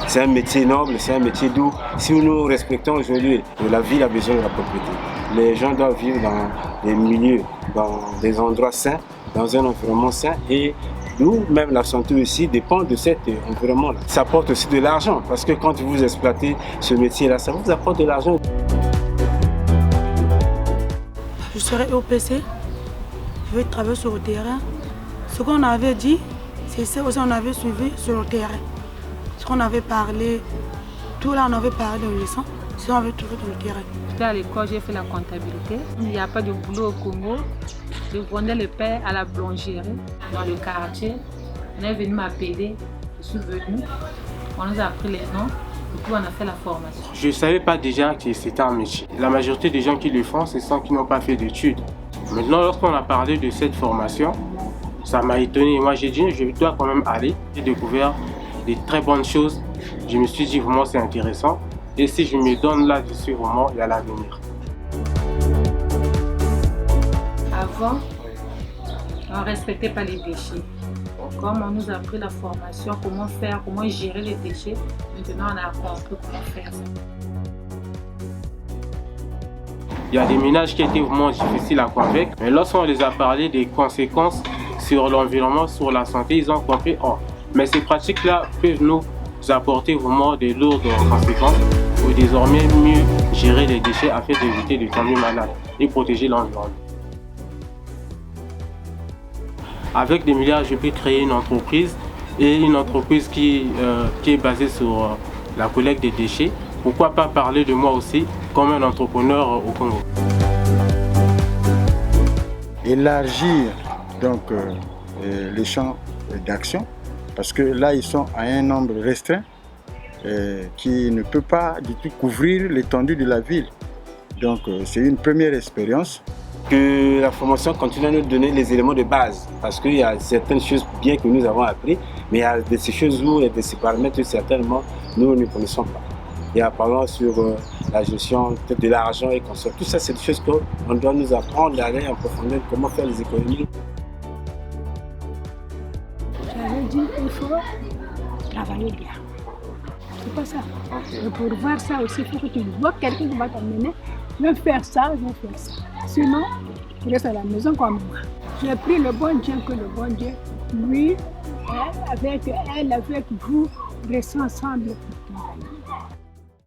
C'est un métier noble, c'est un métier doux. Si nous respectons aujourd'hui, la ville a besoin de la propriété. Les gens doivent vivre dans des milieux, dans des endroits sains, dans un environnement sain et nous, même la santé aussi, dépend de cet environnement-là. Ça apporte aussi de l'argent parce que quand vous exploitez ce métier-là, ça vous apporte de l'argent. Je serai OPC, je vais travailler sur le terrain. Ce qu'on avait dit, c'est ça aussi on avait suivi sur le terrain. Ce qu'on avait parlé, tout là on avait parlé au lycée, c'est on avait trouvé sur le terrain. J'étais à l'école, j'ai fait la comptabilité. Il n'y a pas de boulot au Congo. Je vendais le pain à la boulangerie dans le quartier. On est venu m'appeler, je suis venue. On nous a appris les noms et puis on a fait la formation. Je ne savais pas déjà que c'était un métier. La majorité des gens qui le font, c'est ceux qui n'ont pas fait d'études. Maintenant, lorsqu'on a parlé de cette formation, ça m'a étonné. Moi, j'ai dit, je dois quand même aller. J'ai découvert des très bonnes choses. Je me suis dit, vraiment, c'est intéressant. Et si je me donne là-dessus, vraiment, il y a l'avenir. Avant, on ne respectait pas les déchets. Comme on nous a appris la formation, comment faire, comment gérer les déchets, maintenant on a compris comment faire ça. Il y a des ménages qui étaient vraiment difficiles à convaincre, mais lorsqu'on les a parlé des conséquences sur l'environnement, sur la santé, ils ont compris, oh, mais ces pratiques-là peuvent nous apporter vraiment de lourdes conséquences pour désormais mieux gérer les déchets afin d'éviter de tomber malade et protéger l'environnement. Avec des milliards, je peux créer une entreprise et une entreprise qui est basée sur la collecte des déchets. Pourquoi pas parler de moi aussi comme un entrepreneur au Congo? Élargir donc les champs d'action parce que là ils sont à un nombre restreint qui ne peut pas du tout couvrir l'étendue de la ville. Donc c'est une première expérience. Que la formation continue à nous donner les éléments de base parce qu'il y a certaines choses bien que nous avons appris, mais il y a ces choses où il y a des paramètres que certainement nous ne connaissons pas. Il y a par exemple sur la gestion de l'argent et consomme. Tout ça, c'est des choses qu'on doit nous apprendre d'aller en profondeur, comment faire les économies. J'avais dit qu'il faut travailler bien. C'est pas ça. Et pour voir ça aussi, il faut que tu vois quelqu'un qui va t'amener. Je vais faire ça, je vais faire ça. Sinon, je reste à la maison comme moi. J'ai pris le bon Dieu que le bon Dieu, lui, avec elle, avec vous, restons ensemble.